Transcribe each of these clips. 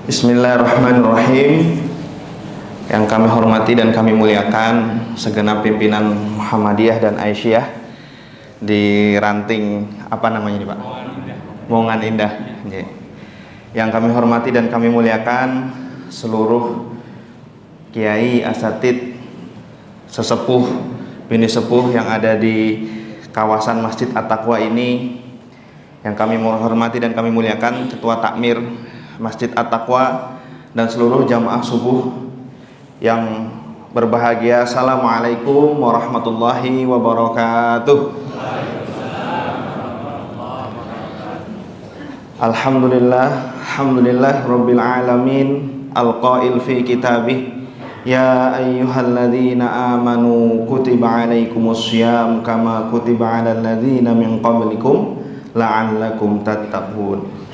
Bismillahirrahmanirrahim. Yang kami hormati dan kami muliakan segenap pimpinan Muhammadiyah dan Aisyah di ranting apa namanya ini Pak? Moungan Indah. Yang kami hormati dan kami muliakan seluruh kiai, asatid, sesepuh, bini sepuh yang ada di kawasan Masjid At-Taqwa ini. Yang kami hormati dan kami muliakan Ketua Takmir Masjid At-Taqwa dan seluruh jamaah subuh yang berbahagia. Assalamualaikum warahmatullahi wabarakatuh. Alhamdulillah rabbil alamin, al-qail fi kitabih, ya ayyuhalladzina amanu kutiba alaikumus syiyam kama kutiba alal ladzina min qablikum la'allakum tattaqun.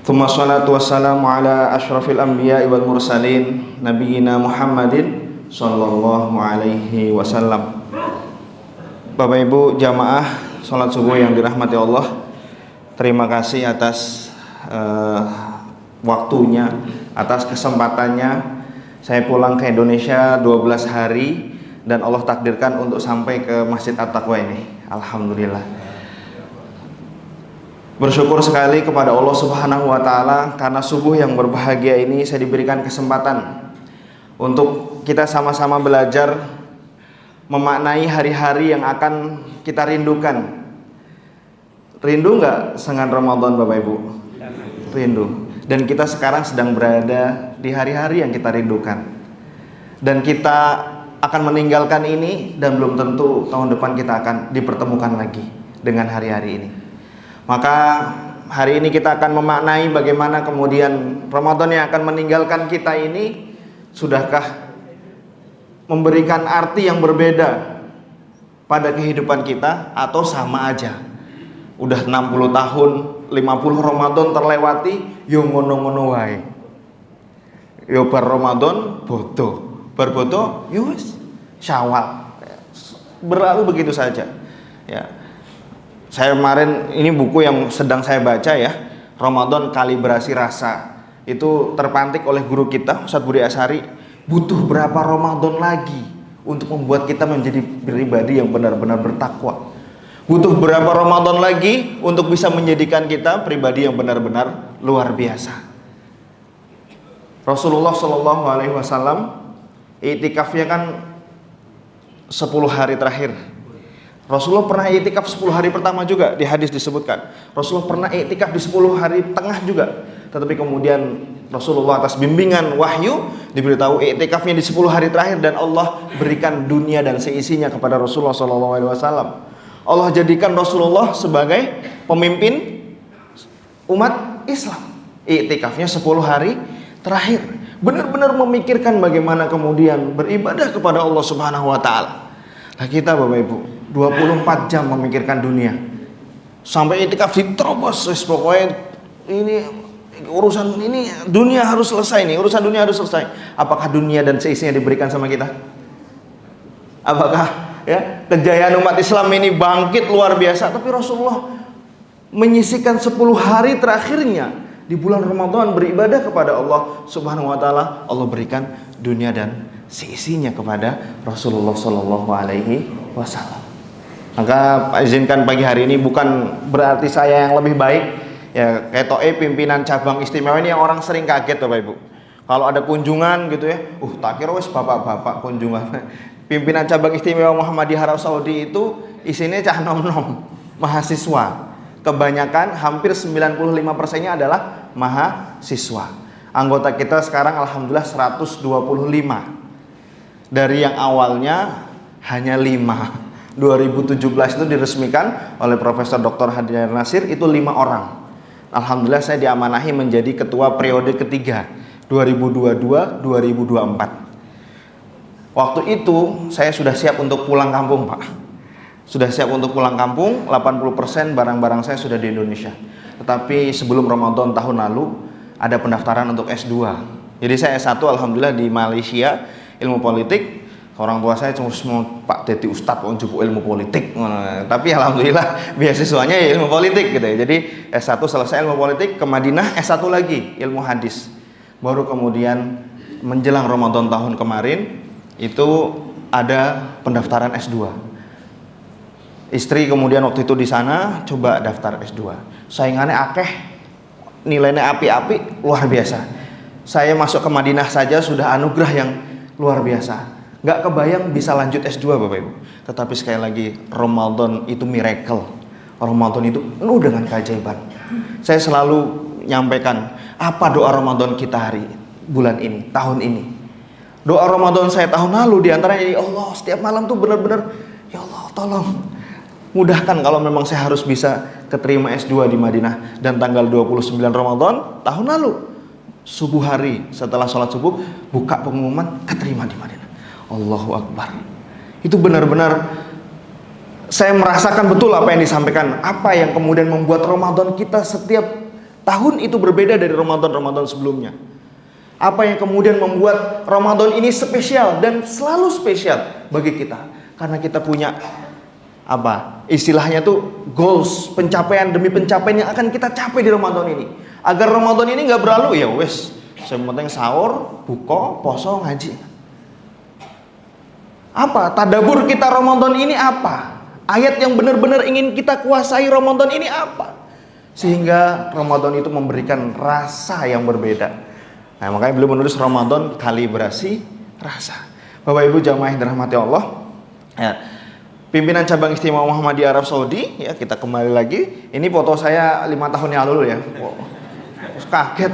Tsumma sholatu wassalamu ala asyrafil anbiya'i wal mursalin nabiyina Muhammadin sallallahu alaihi wasallam. Bapak Ibu jamaah salat subuh yang dirahmati Allah, terima kasih atas waktunya, atas kesempatannya. Saya pulang ke Indonesia 12 hari dan Allah takdirkan untuk sampai ke Masjid At-Taqwa ini. Alhamdulillah. Bersyukur sekali kepada Allah Subhanahu wa Ta'ala karena subuh yang berbahagia ini saya diberikan kesempatan untuk kita sama-sama belajar memaknai hari-hari yang akan kita rindukan. Rindu nggak dengan Ramadan Bapak Ibu? Rindu. Dan kita sekarang sedang berada di hari-hari yang kita rindukan. Dan kita akan meninggalkan ini dan belum tentu tahun depan kita akan dipertemukan lagi dengan hari-hari ini. Maka hari ini kita akan memaknai bagaimana kemudian Ramadan yang akan meninggalkan kita ini sudahkah memberikan arti yang berbeda pada kehidupan kita atau sama aja. Udah 60 tahun, 50 Ramadan terlewati, yo ngono-ngono wae. Yo bar Ramadan bodoh, bar bodoh yo wis Syawal. Berlalu begitu saja. Ya. Saya kemarin ini buku yang sedang saya baca ya, Ramadan Kalibrasi Rasa. Itu terpantik oleh guru kita Ustadz Budi Asyari. Butuh berapa Ramadan lagi untuk membuat kita menjadi pribadi yang benar-benar bertakwa? Butuh berapa Ramadan lagi untuk bisa menjadikan kita pribadi yang benar-benar luar biasa? Rasulullah Shallallahu Alaihi Wasallam iktikafnya kan 10 hari terakhir. Rasulullah pernah iktikaf 10 hari pertama juga, di hadis disebutkan. Rasulullah pernah iktikaf di 10 hari tengah juga. Tetapi kemudian Rasulullah atas bimbingan wahyu diberitahu iktikafnya di 10 hari terakhir dan Allah berikan dunia dan seisinya kepada Rasulullah SAW. Allah jadikan Rasulullah sebagai pemimpin umat Islam. Iktikafnya 10 hari terakhir. Benar-benar memikirkan bagaimana kemudian beribadah kepada Allah Subhanahu wa Ta'ala. Nah kita Bapak Ibu 24 jam memikirkan dunia. Sampai itikaf diterobos, pokoknya ini urusan ini dunia harus selesai nih, urusan dunia harus selesai. Apakah dunia dan seisinya diberikan sama kita? Apakah ya kejayaan umat Islam ini bangkit luar biasa? Tapi Rasulullah menyisihkan 10 hari terakhirnya di bulan Ramadan beribadah kepada Allah Subhanahu wa Ta'ala. Allah berikan dunia dan seisinya kepada Rasulullah Shallallahu Alaihi Wasallam. Maka izinkan pagi hari ini bukan berarti saya yang lebih baik ya, kayak pimpinan cabang istimewa ini yang orang sering kaget Bapak Ibu. Kalau ada kunjungan gitu ya, tak kira wis bapak-bapak kunjungan. Pimpinan cabang istimewa Muhammadiyah Arab Saudi itu isinya cah nom-nom, mahasiswa. Kebanyakan hampir 95%-nya adalah mahasiswa. Anggota kita sekarang alhamdulillah 125. Dari yang awalnya hanya 5. 2017 itu diresmikan oleh Profesor Dr. Haidar Nasir, itu 5 orang. Alhamdulillah saya diamanahi menjadi ketua periode ketiga 2022-2024. Waktu itu saya sudah siap untuk pulang kampung Pak. Sudah siap untuk pulang kampung, 80% barang-barang saya sudah di Indonesia. Tetapi sebelum Ramadan tahun lalu ada pendaftaran untuk S2. Jadi saya S1 alhamdulillah di Malaysia, ilmu politik. Orang tua saya cuma mau Pak Dedi Ustadz untuk ilmu politik, tapi alhamdulillah beasiswanya ya ilmu politik gitu ya. Jadi S1 selesai ilmu politik, ke Madinah S1 lagi ilmu hadis. Baru kemudian menjelang Ramadan tahun kemarin itu ada pendaftaran S2. Istri kemudian waktu itu di sana coba daftar S2. Saingannya akeh, nilainya api-api, luar biasa. Saya masuk ke Madinah saja sudah anugerah yang luar biasa. Nggak kebayang bisa lanjut S2 Bapak Ibu. Tetapi sekali lagi, Ramadan itu miracle. Ramadan itu penuh dengan keajaiban. Saya selalu nyampaikan, apa doa Ramadan kita hari bulan ini, tahun ini. Doa Ramadan saya tahun lalu diantaranya, ya Allah, setiap malam tuh benar-benar, ya Allah tolong mudahkan kalau memang saya harus bisa keterima S2 di Madinah. Dan tanggal 29 Ramadan tahun lalu, subuh hari setelah sholat subuh, buka pengumuman keterima di Madinah. Allahu Akbar. Itu benar-benar saya merasakan betul apa yang disampaikan. Apa yang kemudian membuat Ramadan kita setiap tahun itu berbeda dari Ramadan-Ramadan sebelumnya. Apa yang kemudian membuat Ramadan ini spesial dan selalu spesial bagi kita. Karena kita punya apa? Istilahnya tuh goals, pencapaian demi pencapaian yang akan kita capai di Ramadan ini. Agar Ramadan ini nggak berlalu, ya wes, yang penting sahur, buka, poso, ngaji. Apa? Tadabur kita Ramadan ini apa? Ayat yang benar-benar ingin kita kuasai Ramadan ini apa? Sehingga Ramadan itu memberikan rasa yang berbeda. Nah, makanya beliau menulis Ramadan kalibrasi rasa. Bapak Ibu jamaah yang dirahmati Allah, ya, pimpinan cabang istimewa Muhammadiyah Arab Saudi, ya, kita kembali lagi. Ini foto saya 5 tahun yang lalu ya. Wow. Terus kaget.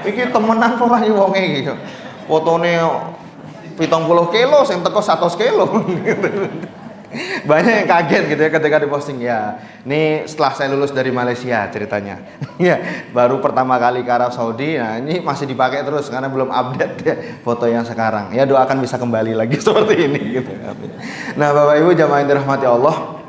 Iki temenan orang wonge gitu. Fotone 70 kilo, yang teko 100 kilo. Banyak yang kaget gitu ya ketika diposting. Ya, ini setelah saya lulus dari Malaysia ceritanya. Ya, baru pertama kali ke Arab Saudi. Nah, ini masih dipakai terus karena belum update ya foto yang sekarang. Ya, doakan bisa kembali lagi seperti ini gitu. Nah, Bapak Ibu jamaah yang dirahmati Allah,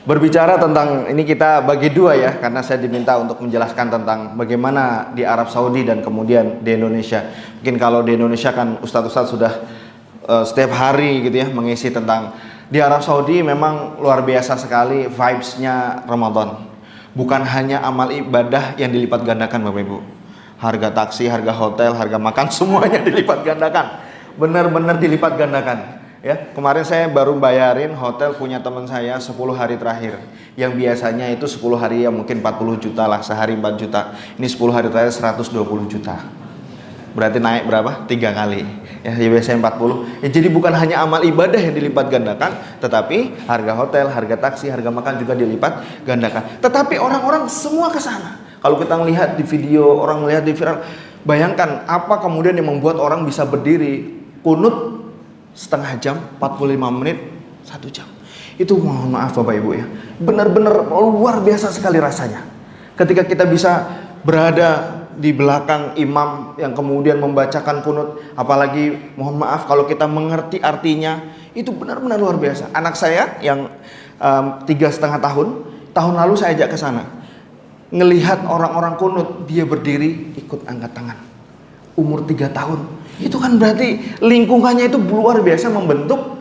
berbicara tentang ini kita bagi dua ya, karena saya diminta untuk menjelaskan tentang bagaimana di Arab Saudi dan kemudian di Indonesia. Mungkin kalau di Indonesia kan ustadz-ustadz sudah setiap hari gitu ya mengisi tentang di Arab Saudi. Memang luar biasa sekali vibes-nya Ramadan. Bukan hanya amal ibadah yang dilipat gandakan Bapak Ibu. Harga taksi, harga hotel, harga makan semuanya dilipat gandakan. Benar-benar dilipat gandakan. Ya, kemarin saya baru bayarin hotel punya teman saya 10 hari terakhir. Yang biasanya itu 10 hari ya mungkin 40 juta lah, sehari 4 juta. Ini 10 hari terakhir 120 juta. Berarti naik berapa? 3 kali. Ya, biasanya 40. Ya, jadi bukan hanya amal ibadah yang dilipat gandakan, tetapi harga hotel, harga taksi, harga makan juga dilipat gandakan. Tetapi orang-orang semua ke sana. Kalau kita melihat di video, orang melihat di viral, bayangkan apa kemudian yang membuat orang bisa berdiri kunut setengah jam, 45 menit, 1 jam. Itu mohon maaf Bapak Ibu ya, benar-benar luar biasa sekali rasanya ketika kita bisa berada di belakang imam yang kemudian membacakan kunut. Apalagi mohon maaf kalau kita mengerti artinya, itu benar-benar luar biasa. Anak saya yang 3,5 tahun lalu saya ajak ke sana, ngelihat orang-orang kunut, dia berdiri ikut angkat tangan. Umur 3 tahun, itu kan berarti lingkungannya itu luar biasa membentuk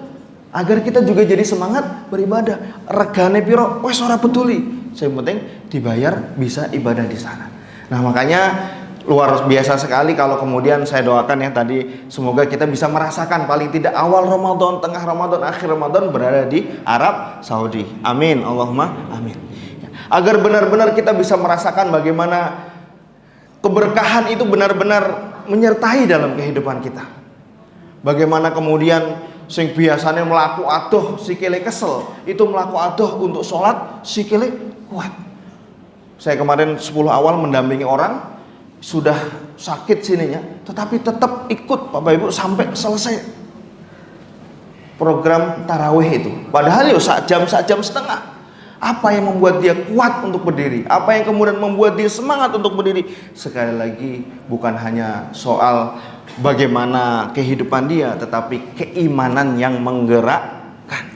agar kita juga jadi semangat beribadah. Regane piro wes ora peduli, yang penting dibayar bisa ibadah di sana. Nah, makanya luar biasa sekali kalau kemudian saya doakan ya tadi, semoga kita bisa merasakan paling tidak awal Ramadan, tengah Ramadan, akhir Ramadan berada di Arab Saudi. Amin, Allahumma amin. Agar benar-benar kita bisa merasakan bagaimana keberkahan itu benar-benar menyertai dalam kehidupan kita. Bagaimana kemudian sing biasanya melaku aduh sikile kesel, itu melaku aduh untuk sholat sikile kuat. Saya kemarin 10 awal mendampingi orang sudah sakit sininya, tetapi tetap ikut Bapak Ibu sampai selesai program tarawih itu. Padahal ya sak jam setengah. Apa yang membuat dia kuat untuk berdiri? Apa yang kemudian membuat dia semangat untuk berdiri? Sekali lagi bukan hanya soal bagaimana kehidupan dia, tetapi keimanan yang menggerakkan.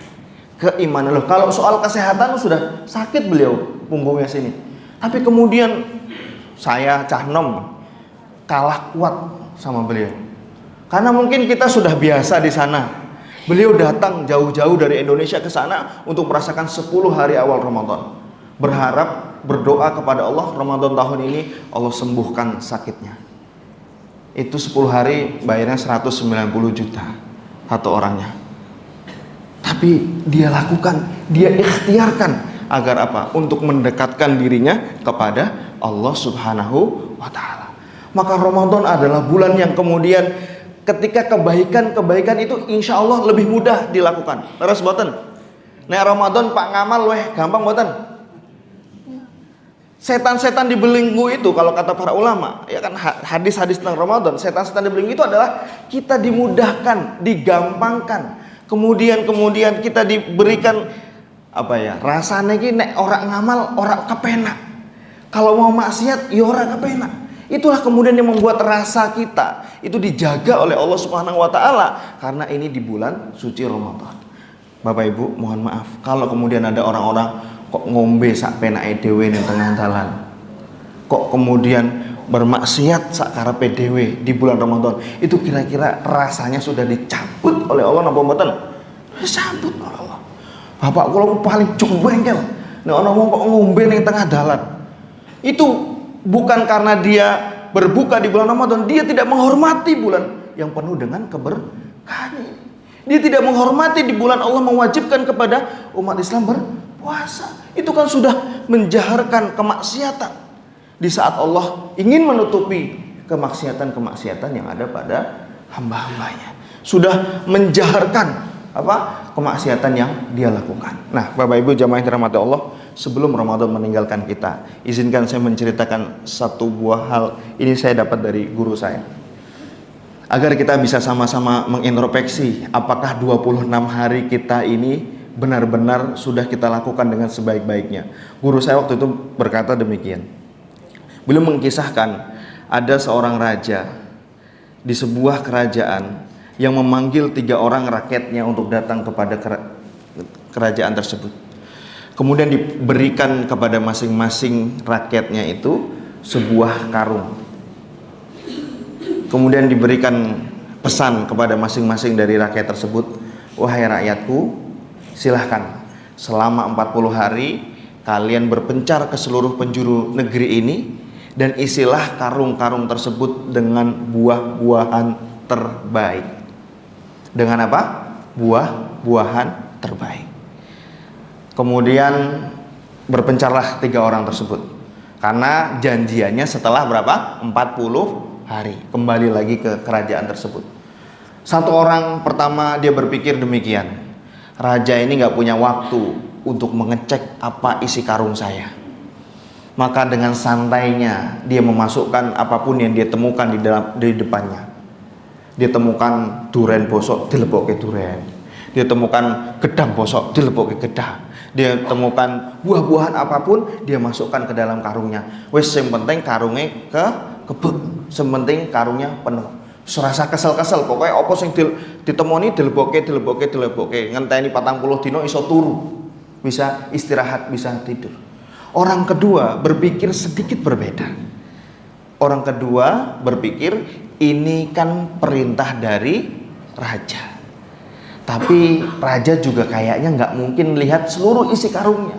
Keimanan loh. Kalau soal kesehatan sudah sakit beliau punggungnya sini. Tapi kemudian saya cah nom kalah kuat sama beliau. Karena mungkin kita sudah biasa di sana. Beliau datang jauh-jauh dari Indonesia ke sana untuk merasakan 10 hari awal Ramadan. Berharap, berdoa kepada Allah Ramadan tahun ini Allah sembuhkan sakitnya. Itu 10 hari bayarnya 190 juta satu orangnya. Tapi dia lakukan, dia ikhtiarkan agar apa? Untuk mendekatkan dirinya kepada Allah Subhanahu wa taala. Maka Ramadan adalah bulan yang kemudian ketika kebaikan-kebaikan itu insya Allah lebih mudah dilakukan. Leres boten? Nek Ramadan Pak ngamal weh gampang boten? Setan-setan di belenggu itu kalau kata para ulama, ya kan hadis-hadis tentang Ramadan, setan-setan di belenggu itu adalah kita dimudahkan, digampangkan. Kemudian kita diberikan apa ya? Rasanya ki nek orang ngamal orang kepenak. Kalau mau maksiat ya orang kepenak. Itulah kemudian yang membuat rasa kita itu dijaga oleh Allah Subhanahu wa taala karena ini di bulan suci Ramadan. Bapak Ibu, mohon maaf kalau kemudian ada orang-orang kok ngombe sak penake dhewe ning tengah dalan. Kok kemudian bermaksiat sak karepe dhewe di bulan Ramadan. Itu kira-kira rasanya sudah dicabut oleh Allah napa mboten? Dicabut oleh Allah. Bapak kula paling jengkel nek ana wong kok ngombe ning tengah dalan. Itu bukan karena dia berbuka di bulan Ramadan, dia tidak menghormati bulan yang penuh dengan keberkahan. Dia tidak menghormati di bulan Allah mewajibkan kepada umat Islam berpuasa. Itu kan sudah menjaharkan kemaksiatan di saat Allah ingin menutupi kemaksiatan-kemaksiatan yang ada pada hamba-hambanya. Sudah menjaharkan apa? Kemaksiatan yang dia lakukan. Nah, Bapak Ibu jamaah yang dirahmati Allah, sebelum Ramadan meninggalkan kita, izinkan saya menceritakan satu buah hal. Ini saya dapat dari guru saya. Agar kita bisa sama-sama mengintrospeksi apakah 26 hari kita ini benar-benar sudah kita lakukan dengan sebaik-baiknya. Guru saya waktu itu berkata demikian. Beliau mengisahkan ada seorang raja di sebuah kerajaan yang memanggil 3 orang rakyatnya untuk datang kepada kerajaan tersebut. Kemudian diberikan kepada masing-masing rakyatnya itu sebuah karung. Kemudian diberikan pesan kepada masing-masing dari rakyat tersebut, wahai rakyatku, silahkan selama 40 hari kalian berpencar ke seluruh penjuru negeri ini dan isilah karung-karung tersebut dengan buah-buahan terbaik. Dengan apa? Buah-buahan terbaik. Kemudian berpencarlah 3 orang tersebut. Karena janjiannya setelah berapa? 40 hari kembali lagi ke kerajaan tersebut. Satu orang pertama dia berpikir demikian, raja ini gak punya waktu untuk mengecek apa isi karung saya. Maka dengan santainya dia memasukkan apapun yang dia temukan di depannya. Dia temukan duren bosok, dilebokke duren. Dia temukan gedang bosok, dilebokke gedang. Dia temukan buah-buahan apapun, dia masukkan ke dalam karungnya. Wes yang penting karungnya kebek, sementing karungnya penuh. Serasa kesel-kesel, pokoknya apa sing ditemoni dilebokke, ngenteni 40 dino iso turu. Bisa istirahat, bisa tidur. Orang kedua berpikir sedikit berbeda. Orang kedua berpikir ini kan perintah dari raja. Tapi raja juga kayaknya nggak mungkin lihat seluruh isi karungnya.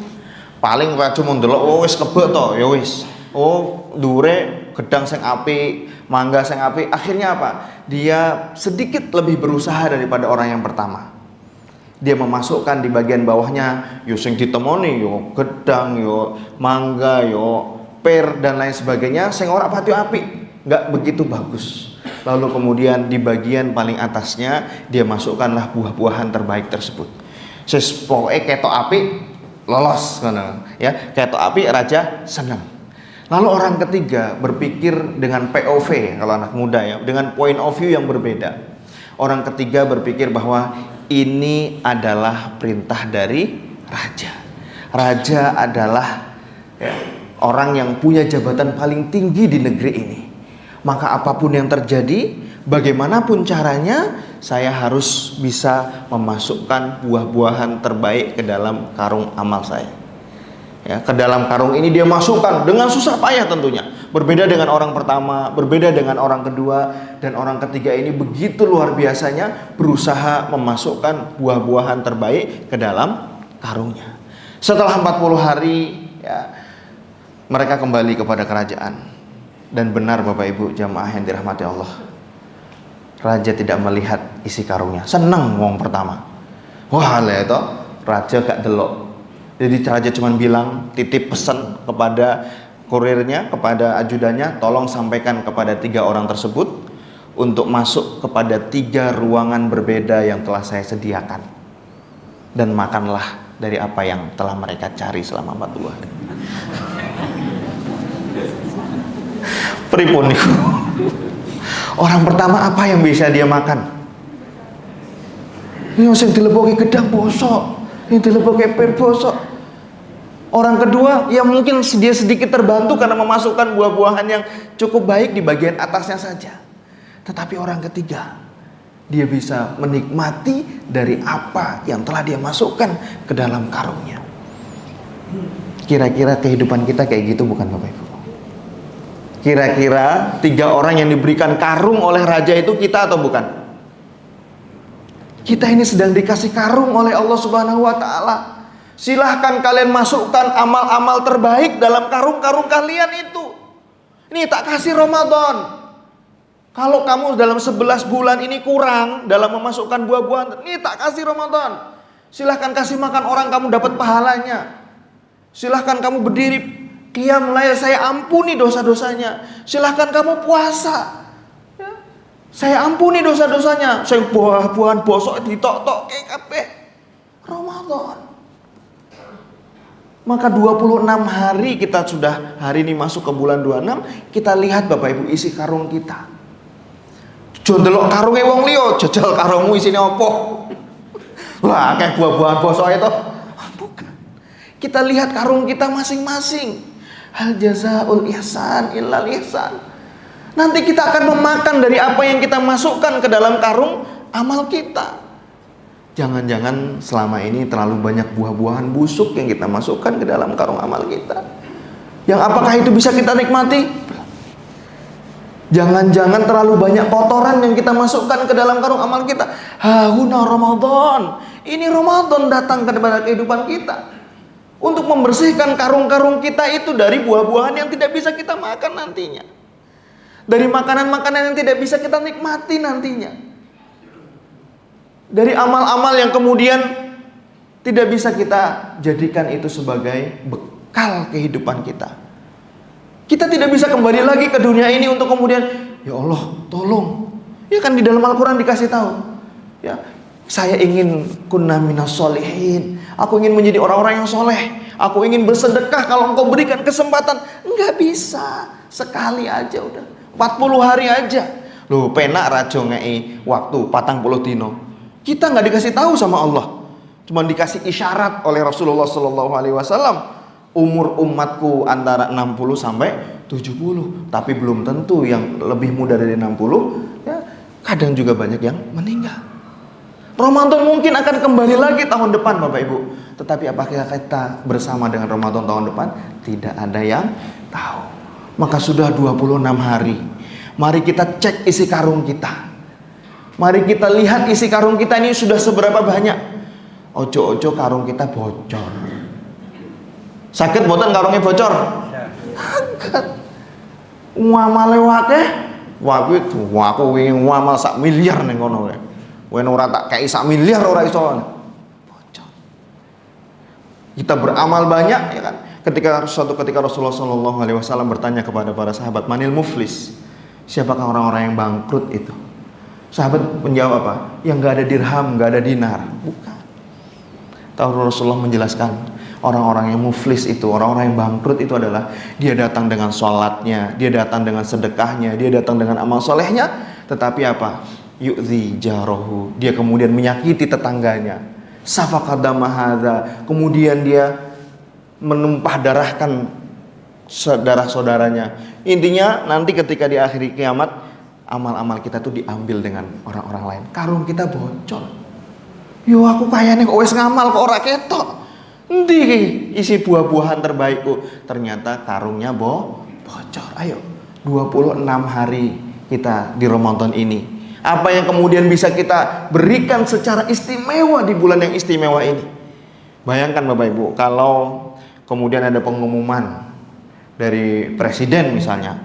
Paling raja mau ndelok, oh wis kebek to, ya wis. Oh, dure gedang sing apik, mangga sing apik. Akhirnya apa? Dia sedikit lebih berusaha daripada orang yang pertama. Dia memasukkan di bagian bawahnya yo sing ditemoni yo gedang, yo mangga, yo per dan lain sebagainya sing ora pati apik, enggak begitu bagus. Lalu kemudian di bagian paling atasnya dia masukkanlah buah-buahan terbaik tersebut. Ses pokoke ketok apik lolos ngono ya. Ketok apik raja senang. Lalu orang ketiga berpikir dengan POV kalau anak muda ya, dengan point of view yang berbeda. Orang ketiga berpikir bahwa ini adalah perintah dari raja. Raja adalah ya, orang yang punya jabatan paling tinggi di negeri ini. Maka apapun yang terjadi, bagaimanapun caranya, saya harus bisa memasukkan buah-buahan terbaik ke dalam karung amal saya. Ya, ke dalam karung ini dia masukkan dengan susah payah tentunya. Berbeda dengan orang pertama, berbeda dengan orang kedua, dan orang ketiga ini begitu luar biasanya berusaha memasukkan buah-buahan terbaik ke dalam karungnya. Setelah 40 hari, ya, mereka kembali kepada kerajaan. Dan benar Bapak Ibu jamaah yang dirahmati Allah, raja tidak melihat isi karungnya. Seneng wong pertama. Wah lah itu raja gak delok. Jadi raja cuma bilang, titip pesan kepada kurirnya, kepada ajudannya, tolong sampaikan kepada 3 orang tersebut untuk masuk kepada 3 ruangan berbeda yang telah saya sediakan, dan makanlah dari apa yang telah mereka cari selama 40 hari. Pripun niku? Orang pertama apa yang bisa dia makan? Ini sing dilebokke gedang bosok, ini dilebokke pir bosok. Orang kedua ya mungkin dia sedikit terbantu karena memasukkan buah-buahan yang cukup baik di bagian atasnya saja. Tetapi orang ketiga, dia bisa menikmati dari apa yang telah dia masukkan ke dalam karungnya. Kira-kira kehidupan kita kayak gitu bukan Bapak Ibu? Kira-kira 3 orang yang diberikan karung oleh raja itu kita atau bukan? Kita ini sedang dikasih karung oleh Allah Subhanahu wa Ta'ala. Silahkan kalian masukkan amal-amal terbaik dalam karung-karung kalian itu. Ini tak kasih Ramadan. Kalau kamu dalam 11 bulan ini kurang dalam memasukkan buah-buahan, ini tak kasih Ramadan. Silahkan kasih makan orang, kamu dapat pahalanya. Silahkan kamu berdiri qiyam lail, saya ampuni dosa-dosanya. Silahkan kamu puasa, ya, saya ampuni dosa-dosanya. Saya buah-buahan bosok ditok-tok kayak kabeh Ramadan. Maka 26 hari kita sudah, hari ini masuk ke bulan 26, kita lihat Bapak Ibu isi karung kita. Jondelok karunge wong liya, jajal karungmu isine apa? Wah, kayak buah-buahan bosok itu. Bukan. Kita lihat karung kita masing-masing. Hal jazaul ihsan illal ihsan. Nanti kita akan memakan dari apa yang kita masukkan ke dalam karung amal kita. Jangan-jangan selama ini terlalu banyak buah-buahan busuk yang kita masukkan ke dalam karung amal kita. Yang apakah itu bisa kita nikmati? Jangan-jangan terlalu banyak kotoran yang kita masukkan ke dalam karung amal kita. Hahuna Ramadan. Ini Ramadan datang kepada kehidupan kita untuk membersihkan karung-karung kita itu dari buah-buahan yang tidak bisa kita makan nantinya, dari makanan-makanan yang tidak bisa kita nikmati nantinya, dari amal-amal yang kemudian tidak bisa kita jadikan itu sebagai bekal kehidupan kita. Kita tidak bisa kembali lagi ke dunia ini untuk kemudian, ya Allah tolong, ya kan di dalam Al-Quran dikasih tahu, ya, saya ingin kunna minas sholihin, aku ingin menjadi orang-orang yang soleh, aku ingin bersedekah kalau engkau berikan kesempatan. Enggak bisa, sekali aja udah, 40 hari aja. Loh, penak rajo ngei waktu 40 dino. Kita nggak dikasih tahu sama Allah, cuma dikasih isyarat oleh Rasulullah SAW. Umur umatku antara 60 sampai 70, tapi belum tentu yang lebih muda dari 60, ya, kadang juga banyak yang meninggal. Ramadan mungkin akan kembali lagi tahun depan Bapak Ibu, tetapi apakah kita bersama dengan Ramadan tahun depan? Tidak ada yang tahu. Maka sudah 26 hari, mari kita cek isi karung kita. Mari kita lihat isi karung kita ini sudah seberapa banyak. Ojo-ojo karung kita bocor. Sakit boten karungnya bocor? Agak. Ngamale wakeh, aku wingi ngamal 1 miliar ning kono kowe. Kowe ora tak kei 1 miliar ora iso. Bocor. Kita beramal banyak, ya kan? Ketika Rasulullah SAW bertanya kepada para sahabat, manil muflis? Siapakah orang-orang yang bangkrut itu? Sahabat menjawab apa? Yang nggak ada dirham, nggak ada dinar. Bukan. Tahu Rasulullah menjelaskan, orang-orang yang muflis itu, orang-orang yang bangkrut itu adalah dia datang dengan sholatnya, dia datang dengan sedekahnya, dia datang dengan amal solehnya, tetapi apa? Yu'zi jarohu, dia kemudian menyakiti tetangganya. Safaqadama hadza, kemudian dia menumpah darahkan saudara-saudaranya. Intinya nanti ketika di akhir kiamat, amal-amal kita tuh diambil dengan orang-orang lain. Karung kita bocor. Yo aku kayaknya kok wis ngamal kok ora ketok. Endi isi buah-buahan terbaikku? Ternyata karungnya bocor. Ayo, 26 hari kita di Ramadan ini. Apa yang kemudian bisa kita berikan secara istimewa di bulan yang istimewa ini? Bayangkan Bapak Ibu, kalau kemudian ada pengumuman dari presiden misalnya,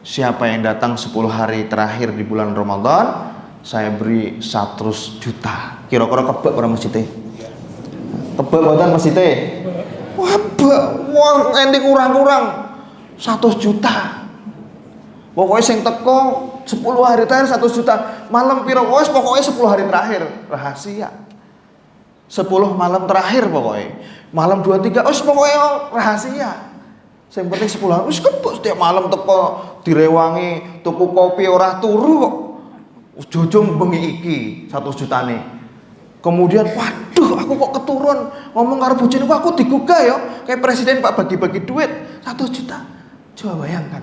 siapa yang datang 10 hari terakhir di bulan Ramadan, saya beri 100 juta. Kira-kira kebak orang masjidnya? Kebak buatan masjidnya? Wah, ending kurang-kurang 100 juta. Pokoknya yang teko 10 hari terakhir 100 juta. Malam piro wes pokoknya 10 hari terakhir. Rahasia. 10 malam terakhir pokoknya. Malam 23 wes pokoknya rahasia. Yang penting 10 hari wes kebuk setiap malam teko direwangi tuku kopi ora turu kok. Ujung bengi iki 100 juta nih. Kemudian waduh aku kok keturun ngomong karo bojone aku digugah ya kayak presiden Pak bagi-bagi duit 100 juta. Coba bayangkan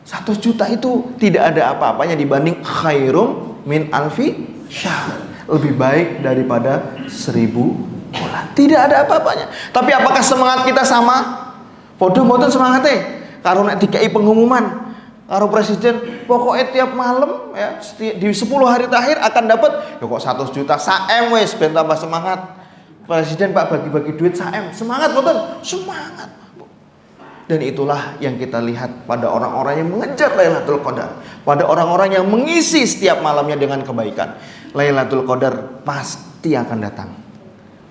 100 juta itu tidak ada apa-apanya dibanding khairum min alfi syahr. Lebih baik daripada 1000 bulan. Tidak ada apa-apanya. Tapi apakah semangat kita sama? Podo mboten semangate. Karo nek dikai pengumuman karo presiden pokoknya tiap malam ya di 10 hari terakhir akan dapat ya kok 100 juta saem wes ben tambah semangat. Presiden Pak bagi-bagi duit saem. Semangat mboten? Semangat. Dan itulah yang kita lihat pada orang-orang yang mengejar Lailatul Qadar, pada orang-orang yang mengisi setiap malamnya dengan kebaikan. Lailatul Qadar pasti akan datang,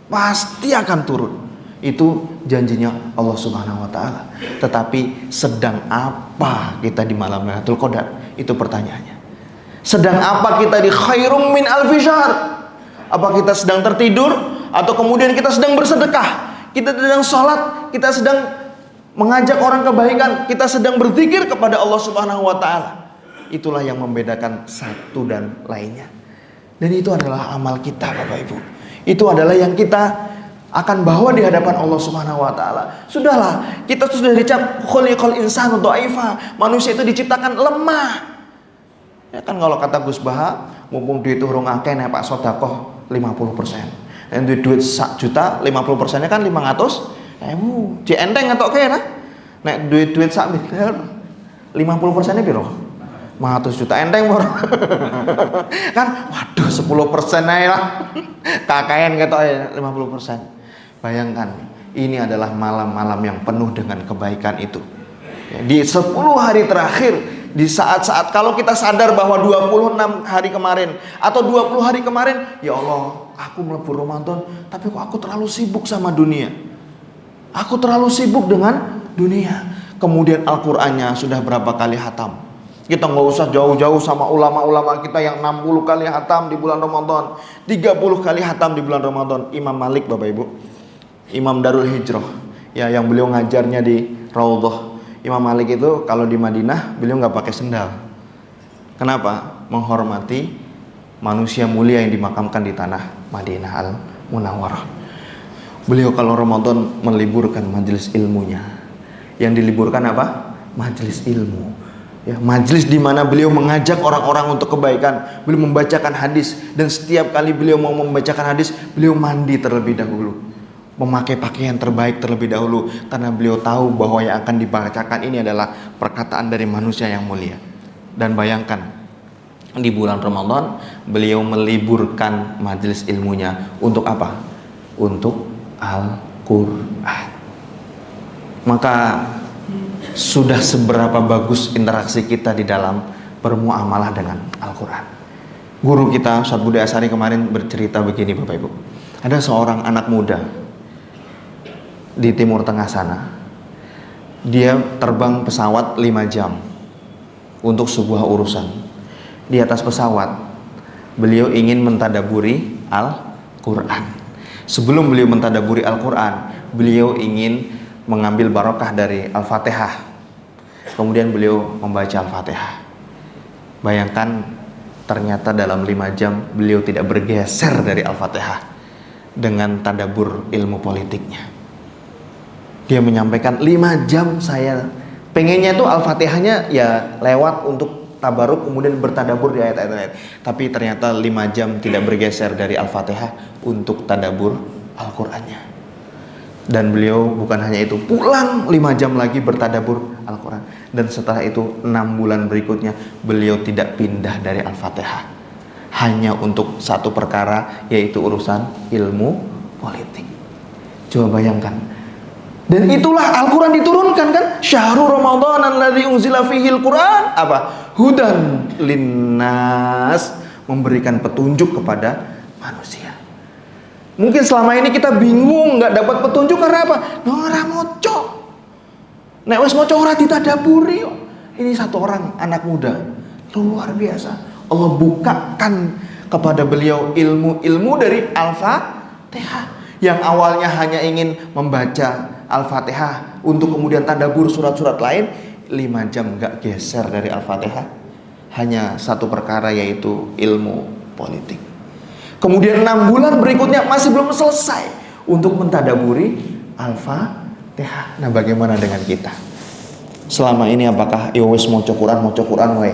pasti akan turun. Itu janjinya Allah Subhanahu wa taala. Tetapi sedang apa kita di malam Lailatul Qadar? Itu pertanyaannya. Sedang apa kita di khairum min alfi syahr? Apa kita sedang tertidur atau kemudian kita sedang bersedekah? Kita sedang sholat, kita sedang mengajak orang kebaikan, kita sedang berzikir kepada Allah Subhanahu wa taala. Itulah yang membedakan satu dan lainnya. Dan itu adalah amal kita, Bapak Ibu. Itu adalah yang kita akan bawa di hadapan Allah Subhanahu wa taala. Sudahlah, kita sudah dicap khuliqal insanu dhaifa. Manusia itu diciptakan lemah. Ya kan kalau kata Gus Baha, mumpung duit urung akeh nek Pak sedekah 50%. Dan duit 1 juta 50%-nya kan 500. Cek enteng atau kaya nah? Nek duit sak miliar 50%-nya piro? 100 juta enteng bor. Kan waduh 10% aja lah. Kakayan ketok ya 50%. Bayangkan ini adalah malam-malam yang penuh dengan kebaikan itu. Di 10 hari terakhir, di saat-saat kalau kita sadar bahwa 26 hari kemarin atau 20 hari kemarin, ya Allah, aku mlebu Ramadan, tapi kok aku terlalu sibuk sama dunia. Aku terlalu sibuk dengan dunia. Kemudian Al-Qur'annya sudah berapa kali hatam. Kita nggak usah jauh-jauh sama ulama-ulama kita yang 60 kali hatam di bulan Ramadan, 30 kali hatam di bulan Ramadan. Imam Malik, Bapak Ibu, Imam Darul Hijrah, ya, yang beliau ngajarnya di Raudhah. Imam Malik itu kalau di Madinah beliau nggak pakai sendal. Kenapa? Menghormati manusia mulia yang dimakamkan di tanah Madinah Al-Munawwarah. Beliau kalau Ramadan meliburkan majelis ilmunya. Yang diliburkan apa? Majelis ilmu. Ya, majelis di mana beliau mengajak orang-orang untuk kebaikan. Beliau membacakan hadis, dan setiap kali beliau mau membacakan hadis, beliau mandi terlebih dahulu, memakai pakaian terbaik terlebih dahulu, karena beliau tahu bahwa yang akan dibacakan ini adalah perkataan dari manusia yang mulia. Dan bayangkan di bulan Ramadan beliau meliburkan majelis ilmunya untuk apa? Untuk Al-Quran. Maka sudah seberapa bagus interaksi kita di dalam bermuamalah dengan Al-Quran. Guru kita Ustaz Budi Asari kemarin bercerita begini, Bapak Ibu. Ada seorang anak muda di Timur Tengah sana. Dia terbang pesawat 5 jam untuk sebuah urusan. Di atas pesawat beliau ingin mentadaburi Al-Quran. Sebelum beliau mentadaburi Al-Quran, beliau ingin mengambil barokah dari Al-Fatihah. Kemudian beliau membaca Al-Fatihah. Bayangkan, ternyata dalam 5 jam beliau tidak bergeser dari Al-Fatihah dengan tadabur ilmu politiknya. Dia menyampaikan 5 jam saya pengennya tuh Al-Fatihahnya ya lewat untuk tabaruk, kemudian bertadabur di ayat-ayat. Tapi ternyata 5 jam tidak bergeser dari Al-Fatihah untuk tadabur Al-Qur'annya. Dan beliau bukan hanya itu, pulang 5 jam lagi bertadabur Al-Qur'an. Dan setelah itu 6 bulan berikutnya beliau tidak pindah dari Al-Fatihah, hanya untuk satu perkara, yaitu urusan ilmu politik. Coba bayangkan, Dan itulah Al-Quran diturunkan kan? Syahrul Ramadan alladzi unzila fihil Quran apa? Hudan linnas, memberikan petunjuk kepada manusia. Mungkin selama ini kita bingung, nggak dapat petunjuk karena apa? Ora moco. Nek wis moco ora ditadaburi. Ini satu orang anak muda luar biasa. Allah bukakan kepada beliau ilmu dari Al-Fatihah. Yang awalnya hanya ingin membaca Al-Fatihah untuk kemudian tadabbur surat-surat lain, 5 jam nggak geser dari Al-Fatihah. Hanya satu perkara, yaitu ilmu politik. Kemudian 6 bulan berikutnya masih belum selesai untuk mentadaburi Al-Fatihah. Nah, bagaimana dengan kita? Selama ini apakah wis maca Quran wae?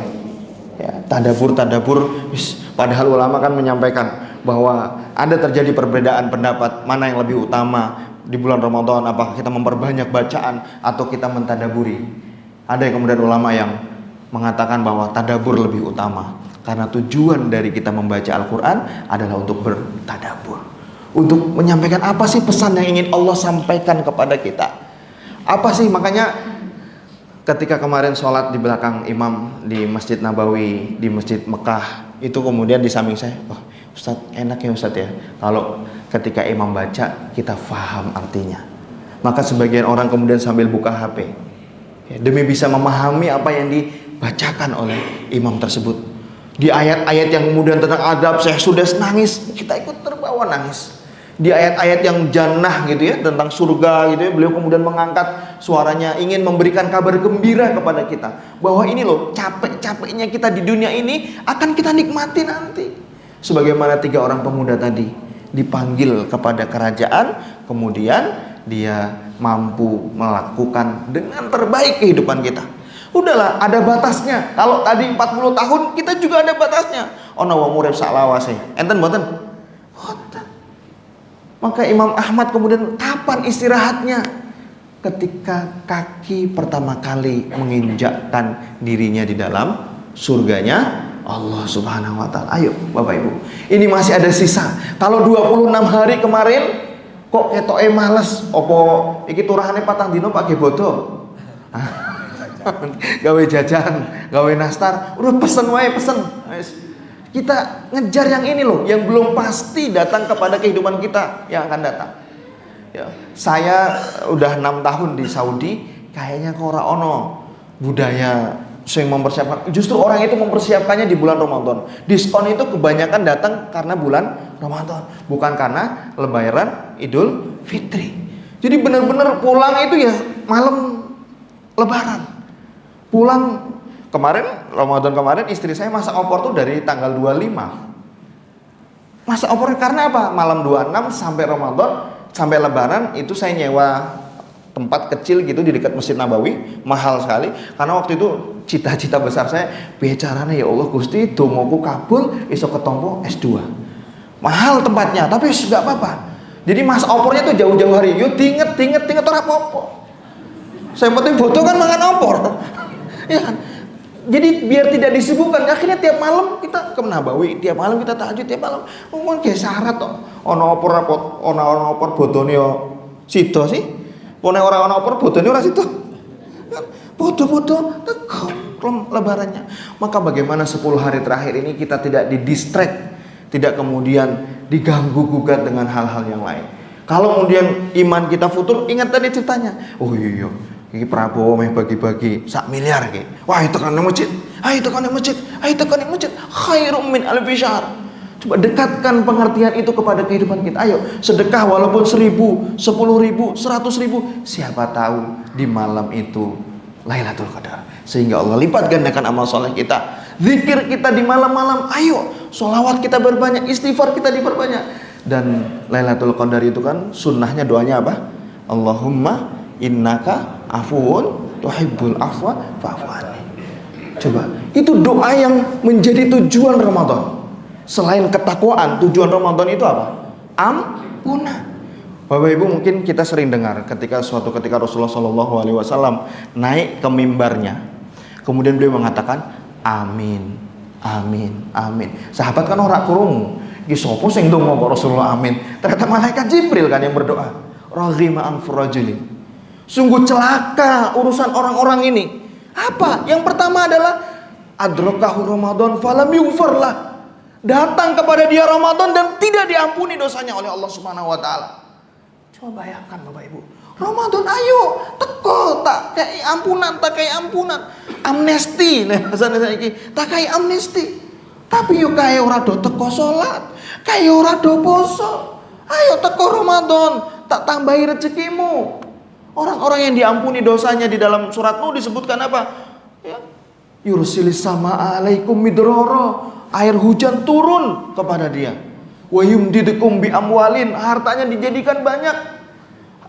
Ya, tadabur. Padahal ulama kan menyampaikan bahwa ada terjadi perbedaan pendapat mana yang lebih utama di bulan Ramadan, apakah kita memperbanyak bacaan atau kita mentadaburi. Ada yang kemudian ulama yang mengatakan bahwa tadabur lebih utama, karena tujuan dari kita membaca Al-Quran adalah untuk bertadabur, untuk menyampaikan apa sih pesan yang ingin Allah sampaikan kepada kita. Apa sih, makanya ketika kemarin sholat di belakang imam di Masjid Nabawi di Masjid Mekah, itu kemudian di samping saya, Ustadz, enak ya Ustadz ya kalau ketika imam baca kita faham artinya. Maka sebagian orang kemudian sambil buka HP ya, demi bisa memahami apa yang dibacakan oleh imam tersebut. Di ayat-ayat yang kemudian tentang adab, saya sudah nangis, kita ikut terbawa nangis. Di ayat-ayat yang jannah gitu ya, tentang surga gitu ya, beliau kemudian mengangkat suaranya ingin memberikan kabar gembira kepada kita bahwa ini loh, capek-capeknya kita di dunia ini akan kita nikmati nanti. Sebagaimana 3 orang pemuda tadi dipanggil kepada kerajaan, kemudian dia mampu melakukan dengan terbaik kehidupan kita. Udahlah, ada batasnya. Kalau tadi 40 tahun, kita juga ada batasnya. Ono wong urip sak lawase. Enten mboten? Mboten. Maka Imam Ahmad kemudian kapan istirahatnya? Ketika kaki pertama kali menginjakkan dirinya di dalam surganya Allah Subhanahu wa taala. Ayo Bapak Ibu, ini masih ada sisa. Kalau 26 hari kemarin kok ketoke males, opo iki turahane patang dino Pak Gebodo. Gawe jajan, gawe nastar, udah pesen wae pesen. Kita ngejar yang ini loh, yang belum pasti datang kepada kehidupan kita yang akan datang. Ya, saya udah 6 tahun di Saudi, kayaknya kok ora ono budaya yang mempersiapkan. Justru orang itu mempersiapkannya di bulan Ramadan. Diskon itu kebanyakan datang karena bulan Ramadan, bukan karena Lebaran Idul Fitri. Jadi benar-benar pulang itu ya malam Lebaran. Pulang kemarin Ramadan kemarin istri saya masak opor tuh dari tanggal 25. Masak opor karena apa? Malam 26 sampai Ramadan, sampai Lebaran itu saya nyewa tempat kecil gitu di dekat Masjid Nabawi, mahal sekali. Karena waktu itu cita-cita besar saya, bicaranya ya Allah Gusti, dongoku kabul, iso ketompo S2. Mahal tempatnya, tapi nggak apa-apa. Jadi mas opornya tuh jauh-jauh hari, yuk tinget ora apa-apa. Saya penting foto kan makan opor. Ya kan? Jadi biar tidak disibukkan, akhirnya tiap malam kita ke Nabawi, tiap malam kita tahajud, tiap malam ngomong kayak syarat toh. Ono opor rapot, ono opor botone yo sido sih. Pone orang-orang opor bodone ora situ. Bodoh-bodoh teko lebarannya. Maka bagaimana 10 hari terakhir ini kita tidak didistract, tidak kemudian diganggu gugat dengan hal-hal yang lain. Kalau kemudian iman kita futur, ingat tadi ceritanya. Oh iya, ini Prabowo meh bagi-bagi 1 miliar iki. Wah, itu kan masjid. Ayo tekan masjid. Ayo tekan masjid. Khairum min alfi syahr. Coba dekatkan pengertian itu kepada kehidupan kita. Ayo sedekah walaupun 1.000, 10.000, 100.000. Siapa tahu di malam itu Lailatul Qadar, sehingga Allah lipat gandakan amal soleh kita. Zikir kita di malam-malam. Ayo sholawat kita berbanyak, istighfar kita diperbanyak. Dan Lailatul Qadar itu kan sunnahnya doanya apa? Allahumma innaka afuun tuhibbul afwa fa'fu anni. Coba itu doa yang menjadi tujuan Ramadan. Selain ketakwaan, tujuan Ramadan itu apa? Ampunan. Bapak Ibu, mungkin kita sering dengar ketika Rasulullah SAW naik ke mimbarnya, kemudian beliau mengatakan amin, amin, amin. Sahabat kan ora krungu, iki sapa sing ndonga kok Rasulullah amin? Ternyata malaikat Jibril kan yang berdoa. Raghima anfur rajulin. Sungguh celaka urusan orang-orang ini. Apa? Yang pertama adalah adrakahu Ramadan falam yughfarlah. Datang kepada dia Ramadan dan tidak diampuni dosanya oleh Allah Subhanahu wa taala. Coba bayangkan Bapak Ibu. Ramadan ayo teko tak kayak ampunan, tak kayak ampunan. Amnesti nah bahasane saiki, tak kayak amnesti. Tapi yo kae ora do teko salat, kae ora do poso. Ayo teko Ramadan, tak tambahi rezekimu. Orang-orang yang diampuni dosanya di dalam surat Nuh disebutkan apa? Ya. Yursilis sama alaikum midrara. Air hujan turun kepada dia. Wa yumdidukum bi amwalin. Hartanya dijadikan banyak.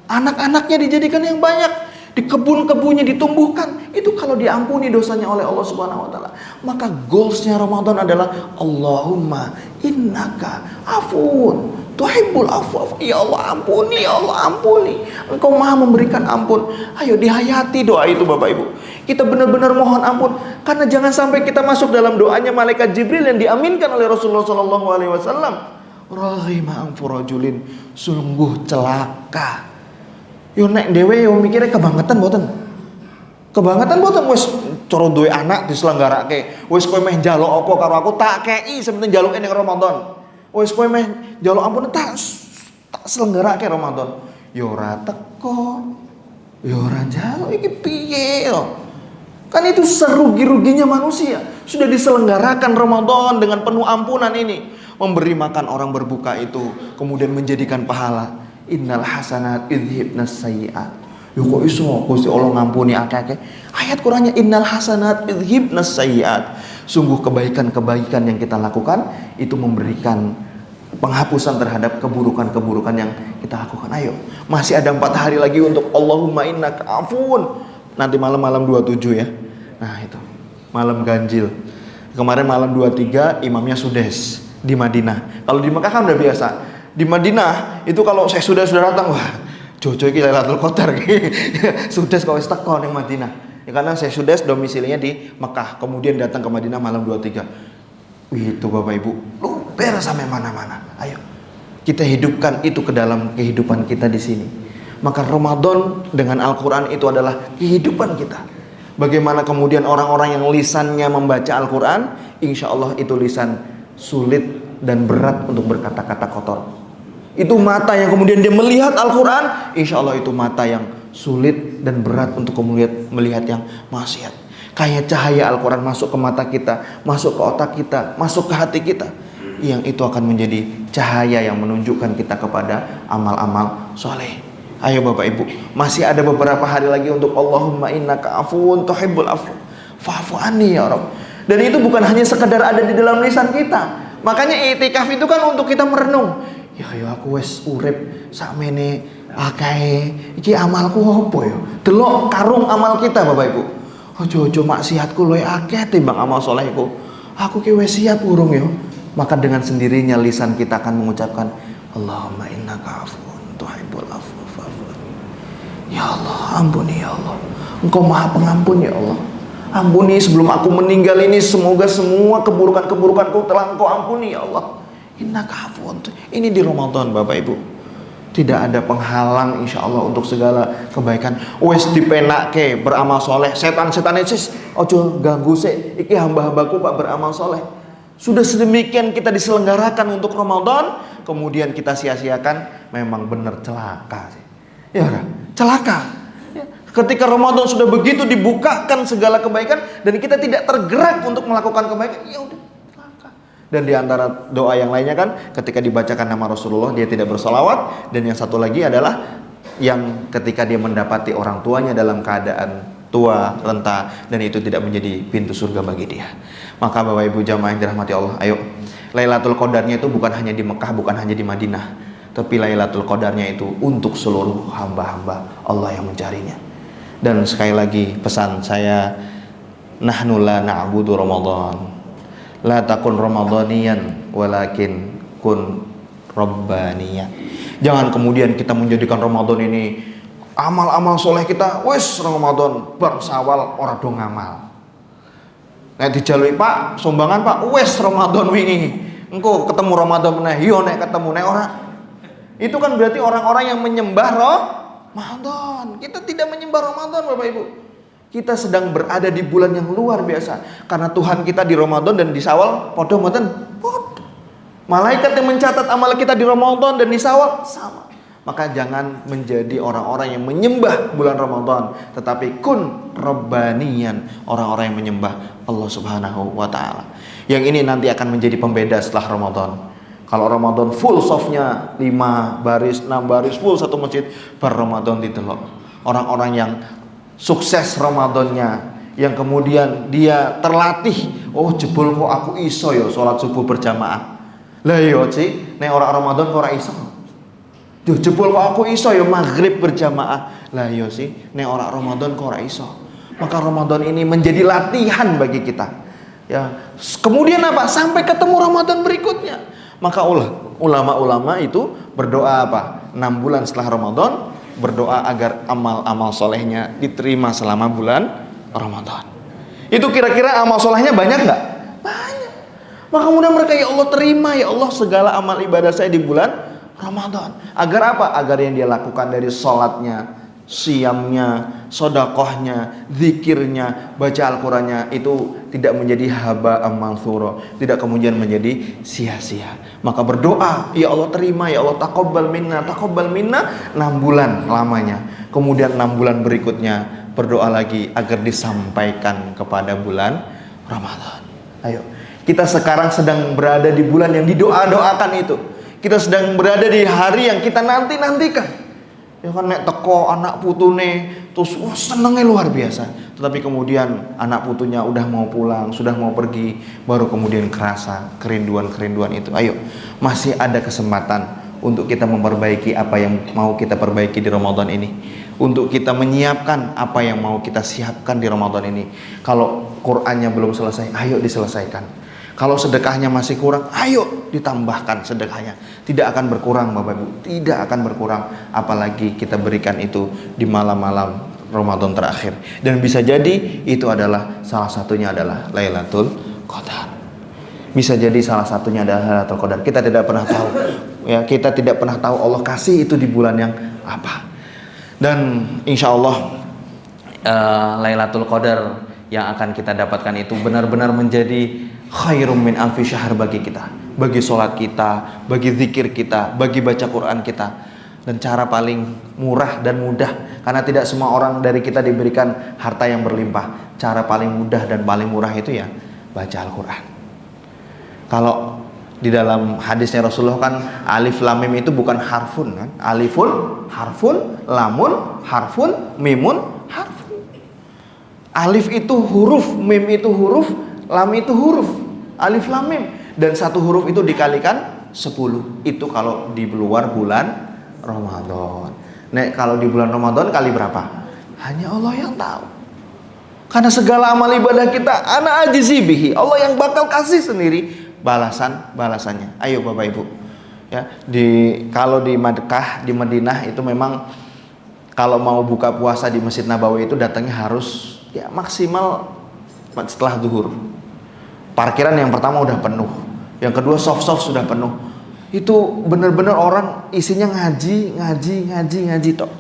Anak-anaknya dijadikan yang banyak. Di kebun-kebunnya ditumbuhkan. Itu kalau diampuni dosanya oleh Allah Subhanahu wa taala. Maka goalsnya Ramadan adalah Allahumma innaka afun tuhibbul afwa. Ya Allah ampuni, ya Allah ampuni. Engkau maha memberikan ampun. Ayo dihayati doa itu Bapak Ibu. Kita benar-benar mohon ampun. Karena jangan sampai kita masuk dalam doanya malaikat Jibril yang diaminkan oleh Rasulullah SAW. Rahimah anfurajulin. Sungguh celaka. Yo nek dewe yo mikirnya kebangetan boten. Kebangetan boten wis cara duwe anak diselenggarake. Wis kowe meh njaluk apa karo aku tak kei sementing njaluke ning Ramadan. Wis kowe meh njaluk ampun tak selenggarake Ramadan. Ya ora teko. Ya ora njaluk iki piye yo. Kan itu serugi-ruginya manusia. Sudah diselenggarakan Ramadan dengan penuh ampunan ini. Memberi makan orang berbuka itu kemudian menjadikan pahala. Innal hasanat idhibnas sayyi'at. Yo kok iso Gusti Allah ngampuni akeh-akeh. Ayat Qur'annya innal hasanat idhibnas sayyi'at. Sungguh kebaikan-kebaikan yang kita lakukan itu memberikan penghapusan terhadap keburukan-keburukan yang kita lakukan. Ayo, masih ada 4 hari lagi untuk Allahumma innaka afun. Nanti malam-malam 27 ya. Nah itu, malam ganjil. Kemarin malam 23 imamnya Sudes di Madinah. Kalau di Mekah kan udah biasa. Di Madinah itu kalau saya sudah datang, wah jojo iki Lailatul Qadar Sudes kok wis teko ning Madinah. Ya karena saya Sudes domisilinya di Mekah, kemudian datang ke Madinah malam 23. Itu Bapak Ibu, luber sampai mana-mana. Ayo, kita hidupkan itu ke dalam kehidupan kita di sini. Maka Ramadan dengan Al-Quran itu adalah kehidupan kita. Bagaimana kemudian orang-orang yang lisannya membaca Al-Quran, insya Allah itu lisan sulit dan berat untuk berkata-kata kotor. Itu mata yang kemudian dia melihat Al-Quran, insya Allah itu mata yang sulit dan berat untuk kemudian melihat yang maksiat. Kayak cahaya Al-Quran masuk ke mata kita, masuk ke otak kita, masuk ke hati kita, yang itu akan menjadi cahaya yang menunjukkan kita kepada amal-amal soleh. Ayo Bapak Ibu, masih ada beberapa hari lagi untuk Allahumma innaka afuwun tuhibbul afwa fa'fu anni ya Rabb. Dan itu bukan hanya sekedar ada di dalam lisan kita. Makanya i'tikaf itu kan untuk kita merenung. Ya aku wis urip sakmene akeh iki amalku apa ya? Delok karung amal kita Bapak Ibu. Ojo maksiatku luwih akeh timbang amal solehku. Aku ki wis siap urung ya. Maka dengan sendirinya lisan kita akan mengucapkan Allahumma innaka afuwun tuhibbul afwa fa'fu anni. Ya Allah, ampuni ya Allah. Engkau Maha Pengampun ya Allah. Ampuni sebelum aku meninggal ini, semoga semua keburukan-keburukanku telah Engkau ampuni ya Allah. Innaka afuwun. Ini di Ramadan Bapak Ibu. Tidak ada penghalang insya Allah untuk segala kebaikan. Wes dipenake beramal soleh. Setan-setan itu ojo ganggu sih. Iki hamba-hambaku Pak beramal soleh. Sudah sedemikian kita diselenggarakan untuk Ramadan, kemudian kita sia-siakan, memang benar celaka sih. Ya udah, celaka. Ketika Ramadan sudah begitu dibukakan segala kebaikan dan kita tidak tergerak untuk melakukan kebaikan, ya udah celaka. Dan di antara doa yang lainnya kan ketika dibacakan nama Rasulullah dia tidak bersolawat, dan yang satu lagi adalah yang ketika dia mendapati orang tuanya dalam keadaan tua, renta, dan itu tidak menjadi pintu surga bagi dia. Maka Bapak Ibu jamaah yang dirahmati Allah, ayo Lailatul Qadarnya itu bukan hanya di Mekah, bukan hanya di Madinah, tapi Lailatul Qadarnya itu untuk seluruh hamba-hamba Allah yang mencarinya. Dan sekali lagi pesan saya, nahnu la na'budu Ramadan, la takun Ramadaniyan, walakin kun Rabbaniyan. Jangan kemudian kita menjadikan Ramadan ini amal-amal soleh kita, wes Ramadan bar sawal ora do ngamal. Nek dijalui Pak, sumbangan Pak, wes Ramadan wingi. Engko ketemu Ramadan meneh, yo nek ketemu nek ora. Itu kan berarti orang-orang yang menyembah Ramadan. Kita tidak menyembah Ramadan, Bapak Ibu. Kita sedang berada di bulan yang luar biasa. Karena Tuhan kita di Ramadan dan di Syawal podo mboten? Podo. Malaikat yang mencatat amal kita di Ramadan dan di Syawal sama. Maka jangan menjadi orang-orang yang menyembah bulan Ramadan, tetapi kun rabbaniyan, orang-orang yang menyembah Allah Subhanahu wa taala. Yang ini nanti akan menjadi pembeda setelah Ramadan. Kalau Ramadan full softnya 5 baris, 6 baris full satu masjid, per Ramadan ditelok. Orang-orang yang sukses Ramadannya, yang kemudian dia terlatih, oh jebul kok aku iso ya sholat subuh berjamaah. Lah yo Ci, nek ora Ramadan kok ora iso. Yo jebul kok aku iso ya maghrib berjamaah. Lah yo sih, nek ora Ramadan kok ora iso. Maka Ramadan ini menjadi latihan bagi kita. Ya, kemudian apa? Sampai ketemu Ramadan berikutnya. Maka ulama-ulama itu berdoa apa? 6 bulan setelah Ramadan berdoa agar amal-amal solehnya diterima selama bulan Ramadan. Itu kira-kira amal solehnya banyak nggak? Banyak. Maka mudah mereka, ya Allah terima ya Allah segala amal ibadah saya di bulan Ramadan. Agar apa? Agar yang dia lakukan dari sholatnya, siamnya, sodakohnya, zikirnya, baca Al-Qurannya itu tidak menjadi haba mansura, tidak kemudian menjadi sia-sia. Maka berdoa, ya Allah terima, ya Allah taqabbal minna 6 bulan lamanya. Kemudian 6 bulan berikutnya berdoa lagi agar disampaikan kepada bulan Ramadan. Ayo, kita sekarang sedang berada di bulan yang didoa-doakan itu. Kita sedang berada di hari yang kita nanti-nantikan. Ya kan nek teko anak putune terus wah senengnya luar biasa. Tetapi kemudian anak putunya udah mau pulang, sudah mau pergi, baru kemudian kerasa kerinduan-kerinduan itu. Ayo, masih ada kesempatan untuk kita memperbaiki apa yang mau kita perbaiki di Ramadan ini. Untuk kita menyiapkan apa yang mau kita siapkan di Ramadan ini. Kalau Qur'annya belum selesai, ayo diselesaikan. Kalau sedekahnya masih kurang, ayo ditambahkan sedekahnya. Tidak akan berkurang Bapak Ibu, tidak akan berkurang. Apalagi kita berikan itu di malam-malam Ramadan terakhir. Dan bisa jadi itu adalah salah satunya adalah Lailatul Qadar. Bisa jadi salah satunya adalah Lailatul Qadar. Kita tidak pernah tahu. Ya, kita tidak pernah tahu Allah kasih itu di bulan yang apa. Dan insya Allah Lailatul Qadar yang akan kita dapatkan itu benar-benar menjadi khairum min alfi syahr bagi kita, bagi sholat kita, bagi zikir kita, bagi baca Quran kita. Dan cara paling murah dan mudah, karena tidak semua orang dari kita diberikan harta yang berlimpah. Cara paling mudah dan paling murah itu ya baca Al-Quran. Kalau di dalam hadisnya Rasulullah kan alif lam mim itu bukan harfun kan? Alifun harfun, lamun harfun, mimun harfun. Alif itu huruf, mim itu huruf, lam itu huruf. Alif lam mim, dan satu huruf itu dikalikan 10. Itu kalau di luar bulan Ramadan. Nek kalau di bulan Ramadan kali berapa? Hanya Allah yang tahu. Karena segala amal ibadah kita ana ajizi bihi, Allah yang bakal kasih sendiri balasannya. Ayo Bapak Ibu. Ya, kalau di Makkah, di Madinah itu memang kalau mau buka puasa di Masjid Nabawi itu datangnya harus ya maksimal setelah zuhur. Parkiran yang pertama udah penuh, yang kedua soft sudah penuh. Itu benar-benar orang isinya ngaji tok.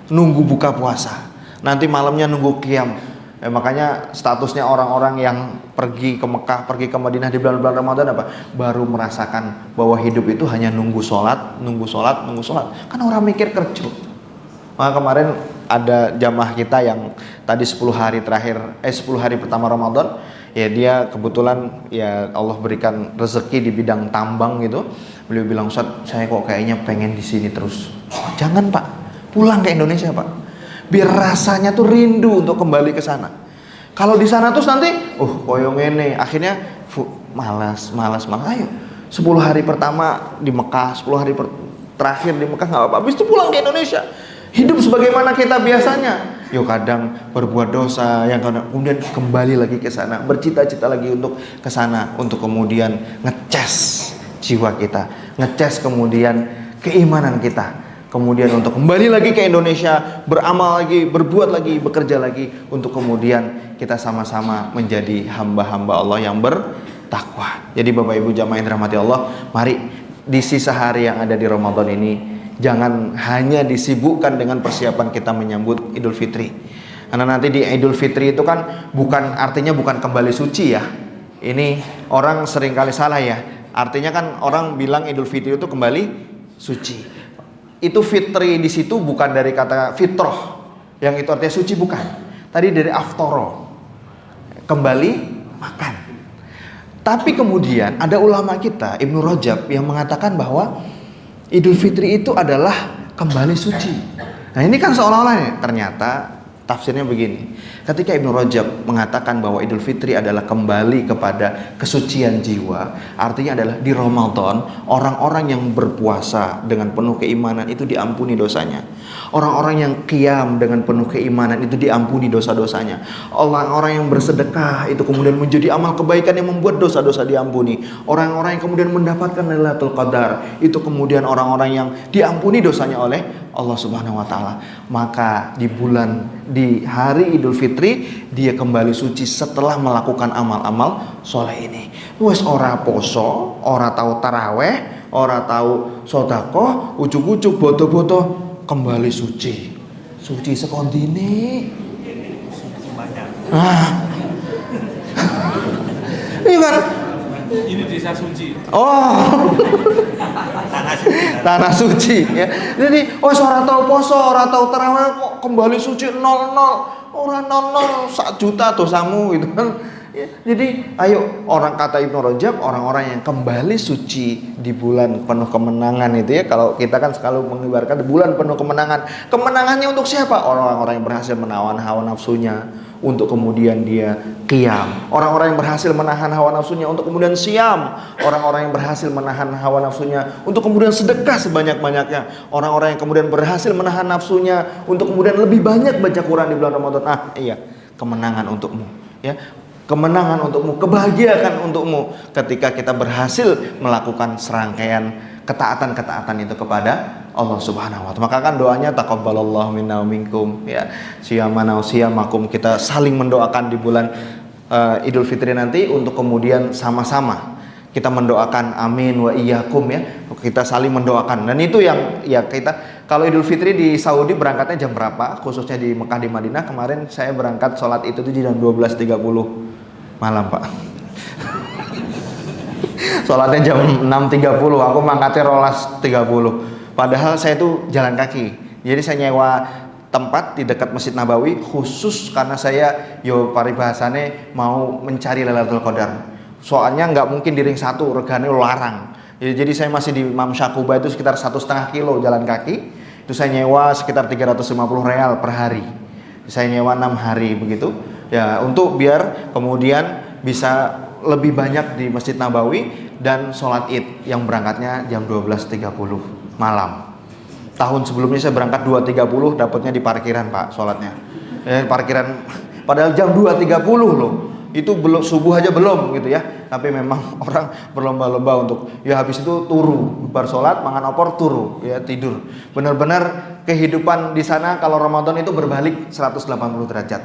Nunggu buka puasa. Nanti malamnya nunggu qiyam. Makanya statusnya orang-orang yang pergi ke Mekah, pergi ke Madinah di bulan-bulan Ramadan apa? Baru merasakan bahwa hidup itu hanya nunggu sholat. Kan orang mikir kerja. Maka kemarin ada jamaah kita yang tadi 10 hari pertama Ramadan, ya dia kebetulan ya Allah berikan rezeki di bidang tambang gitu. Beliau bilang, "Ustaz, saya kok kayaknya pengen di sini terus." Oh, jangan Pak, pulang ke Indonesia Pak. Biar rasanya tuh rindu untuk kembali ke sana. Kalau di sana terus nanti, koyong ini, akhirnya malas. Ayo, 10 hari pertama di Mekah, 10 hari terakhir di Mekah nggak apa-apa. Habis itu pulang ke Indonesia. Hidup sebagaimana kita biasanya. Yo kadang berbuat dosa, yang kemudian kembali lagi ke sana, bercita-cita lagi untuk ke sana, untuk kemudian ngecas jiwa kita, ngecas kemudian keimanan kita, kemudian untuk kembali lagi ke Indonesia, beramal lagi, berbuat lagi, bekerja lagi, untuk kemudian kita sama-sama menjadi hamba-hamba Allah yang bertakwa. Jadi Bapak Ibu jamaah yang dirahmati Allah, mari di sisa hari yang ada di Ramadan ini jangan hanya disibukkan dengan persiapan kita menyambut Idul Fitri. Karena nanti di Idul Fitri itu kan artinya bukan kembali suci ya. Ini orang seringkali salah ya. Artinya kan orang bilang Idul Fitri itu kembali suci. Itu fitri di situ bukan dari kata fitroh, yang itu artinya suci, bukan. Tadi dari aftoro, kembali makan. Tapi kemudian ada ulama kita Ibnu Rajab yang mengatakan bahwa Idul Fitri itu adalah kembali suci. Nah ini kan seolah-olah ternyata tafsirnya begini. Ketika Ibnu Rajab mengatakan bahwa Idul Fitri adalah kembali kepada kesucian jiwa, artinya adalah di Ramadan orang-orang yang berpuasa dengan penuh keimanan itu diampuni dosanya. Orang-orang yang qiyam dengan penuh keimanan itu diampuni dosa-dosanya. Orang-orang yang bersedekah itu kemudian menjadi amal kebaikan yang membuat dosa-dosa diampuni. Orang-orang yang kemudian mendapatkan Lailatul Qadar itu kemudian orang-orang yang diampuni dosanya oleh Allah Subhanahu wa taala. Maka di hari Idul Fitri dia kembali suci setelah melakukan amal-amal soleh ini. Wes ora poso, ora tahu taraweh, ora tahu sedekah, ujug-ujug bodo-bodo kembali suci. Suci sekondine. Ini kan ini desa suci. Oh. Tanah suci ya. Jadi ora tahu poso, ora tahu tarawih kok kembali suci 00. Ora 00 1 juta dosamu gitu kan. Ya, jadi ayo, orang kata Ibnu Rajab, orang-orang yang kembali suci di bulan penuh kemenangan itu ya. Kalau kita kan selalu mengibarkan bulan penuh kemenangan. Kemenangannya untuk siapa? Orang-orang yang berhasil menawan hawa nafsunya untuk kemudian dia qiyam. Orang-orang yang berhasil menahan hawa nafsunya untuk kemudian siam. Orang-orang yang berhasil menahan hawa nafsunya untuk kemudian sedekah sebanyak-banyaknya. Orang-orang yang kemudian berhasil menahan nafsunya untuk kemudian lebih banyak baca Quran di bulan Ramadan. Iya, kemenangan untukmu ya. Kemenangan untukmu, kebahagiaan untukmu ketika kita berhasil melakukan serangkaian ketaatan-ketaatan itu kepada Allah Subhanahu wa taala. Maka kan doanya taqabbalallahu minna wa minkum ya. Siyamana wa siyamakum, kita saling mendoakan di bulan Idul Fitri nanti untuk kemudian sama-sama kita mendoakan amin wa iyyakum ya. Kita saling mendoakan. Dan itu yang ya kita, kalau Idul Fitri di Saudi berangkatnya jam berapa? Khususnya di Mekah, di Madinah, kemarin saya berangkat sholat itu tuh jam 12.30 malam Pak. Sholatnya jam 6.30, aku mangkatnya 12.30. Padahal saya tuh jalan kaki. Jadi saya nyewa tempat di dekat Masjid Nabawi khusus karena saya paribahasane mau mencari Lailatul Qadar. Soalnya nggak mungkin di ring 1, regane larang. Jadi saya masih di Imam Syakuba itu sekitar 1,5 kilo jalan kaki. Itu saya nyewa sekitar 350 real per hari. Saya nyewa 6 hari begitu. Ya, untuk biar kemudian bisa lebih banyak di Masjid Nabawi dan sholat Id yang berangkatnya jam 12.30 malam. Tahun sebelumnya saya berangkat 2.30, dapatnya di parkiran Pak sholatnya. Parkiran padahal jam 2.30 loh. Itu belum subuh aja belum gitu ya. Tapi memang orang berlomba-lomba untuk ya habis itu turu, bar sholat, mangan opor, turu, ya tidur. Benar-benar kehidupan di sana kalau Ramadan itu berbalik 180 derajat.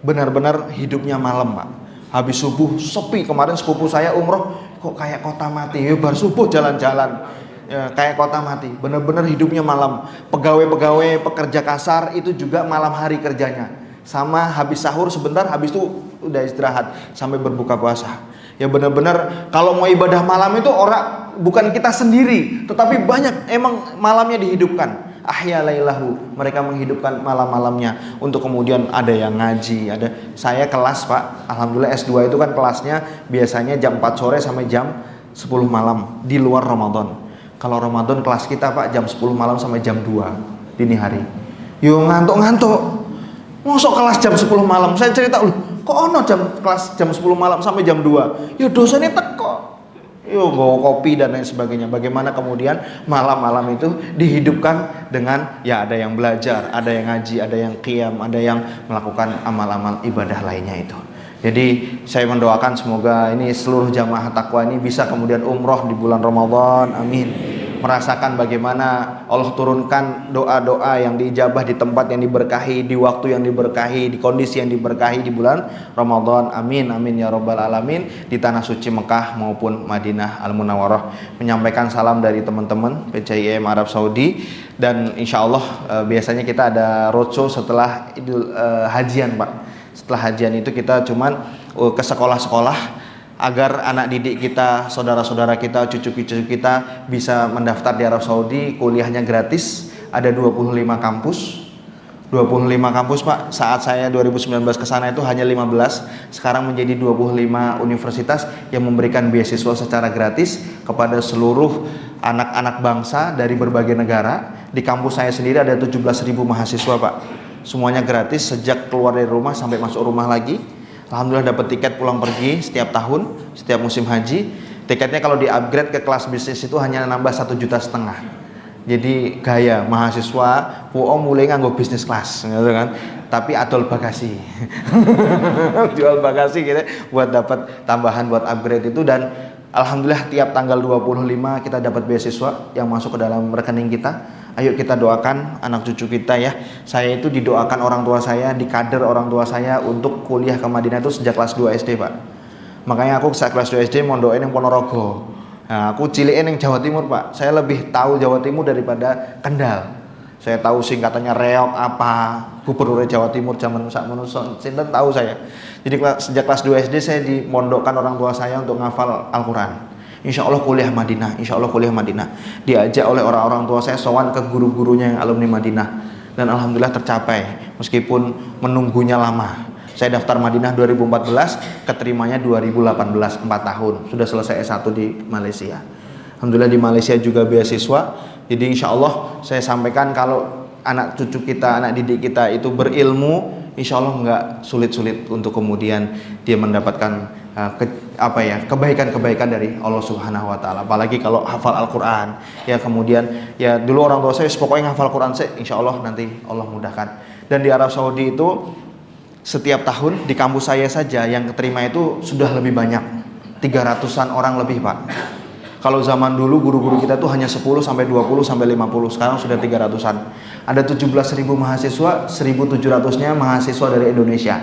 Benar-benar hidupnya malam Pak. Habis subuh sepi. Kemarin sepupu saya umroh kok kayak kota mati. Ya bar subuh jalan-jalan ya, kayak kota mati. Benar-benar hidupnya malam. Pegawai-pegawai pekerja kasar itu juga malam hari kerjanya. Sama habis sahur sebentar, habis itu udah istirahat sampai berbuka puasa. Ya benar-benar kalau mau ibadah malam itu orang bukan kita sendiri, tetapi banyak emang malamnya dihidupkan. Ahya lailahu, mereka menghidupkan malam-malamnya untuk kemudian ada yang ngaji, ada saya kelas Pak. Alhamdulillah S2 itu kan kelasnya biasanya jam 4 sore sampai jam 10 malam di luar Ramadan. Kalau Ramadan kelas kita Pak jam 10 malam sampai jam 2 dini hari. Yo ngantuk-ngantuk. Masuk kelas jam 10 malam. Saya cerita loh, kok ono kelas jam 10 malam sampai jam 2? Ya dosanya teko. Yo bawa kopi dan lain sebagainya. Bagaimana kemudian malam-malam itu dihidupkan dengan ya ada yang belajar, ada yang ngaji, ada yang qiyam, ada yang melakukan amal-amal ibadah lainnya itu. Jadi saya mendoakan semoga ini seluruh jamaah takwa ini bisa kemudian umroh di bulan Ramadan. Amin. merasakan bagaimana Allah turunkan doa-doa yang diijabah di tempat yang diberkahi, di waktu yang diberkahi, di kondisi yang diberkahi di bulan Ramadan. Amin amin ya rabbal alamin. Di tanah suci Mekah maupun Madinah Al Munawwarah. Menyampaikan salam dari teman-teman PCIM Arab Saudi, dan insya Allah biasanya kita ada roadshow setelah Idul Hajian, Pak. Setelah hajian itu kita cuman ke sekolah-sekolah agar anak didik kita, saudara-saudara kita, cucu-cucu kita bisa mendaftar di Arab Saudi, kuliahnya gratis. Ada 25 kampus. 25 kampus, Pak. Saat saya 2019 ke sana itu hanya 15, sekarang menjadi 25 universitas yang memberikan beasiswa secara gratis kepada seluruh anak-anak bangsa dari berbagai negara. Di kampus saya sendiri ada 17.000 mahasiswa, Pak. Semuanya gratis sejak keluar dari rumah sampai masuk rumah lagi. Alhamdulillah dapat tiket pulang pergi setiap tahun, setiap musim haji. Tiketnya kalau di-upgrade ke kelas bisnis itu hanya nambah 1,5 juta. Jadi gaya mahasiswa puo mulai nganggo bisnis kelas gitu kan. Tapi adol bagasi. Jual bagasi gitu buat dapat tambahan buat upgrade itu. Dan alhamdulillah tiap tanggal 25 kita dapat beasiswa yang masuk ke dalam rekening kita. Ayo kita doakan anak cucu kita ya. Saya itu didoakan orang tua saya, dikader orang tua saya untuk kuliah ke Madinah itu sejak kelas 2 SD, Pak. Makanya aku sejak kelas 2 SD mondokin yang Ponorogo. Nah, aku ciliin yang Jawa Timur, Pak. Saya lebih tahu Jawa Timur daripada Kendal. Saya tahu singkatannya reok apa, gubernur Jawa Timur zaman sakmono sinten tahu saya. Jadi sejak kelas 2 SD saya dimondokkan orang tua saya untuk ngafal Al-Qur'an. Insya Allah kuliah Madinah, insya Allah kuliah Madinah. Diajak oleh orang-orang tua saya sowan ke guru-gurunya yang alumni Madinah, dan alhamdulillah tercapai meskipun menunggunya lama. Saya daftar Madinah 2014, keterimanya 2018, 4 tahun. Sudah selesai S1 di Malaysia. Alhamdulillah di Malaysia juga beasiswa. Jadi insya Allah saya sampaikan kalau anak cucu kita, anak didik kita itu berilmu, insya Allah nggak sulit-sulit untuk kemudian dia mendapatkan kebaikan-kebaikan dari Allah Subhanahu wa taala. Apalagi kalau hafal Al-Qur'an. Ya kemudian ya dulu orang tua saya pokoknya hafal Al-Qur'an saya, insya Allah nanti Allah mudahkan. Dan di Arab Saudi itu setiap tahun di kampus saya saja yang keterima itu sudah lebih banyak. 300-an orang lebih, Pak. Kalau zaman dulu guru-guru kita tuh hanya 10 sampai 20 sampai 50, sekarang sudah 300-an. Ada 17.000 mahasiswa, 1.700-nya mahasiswa dari Indonesia.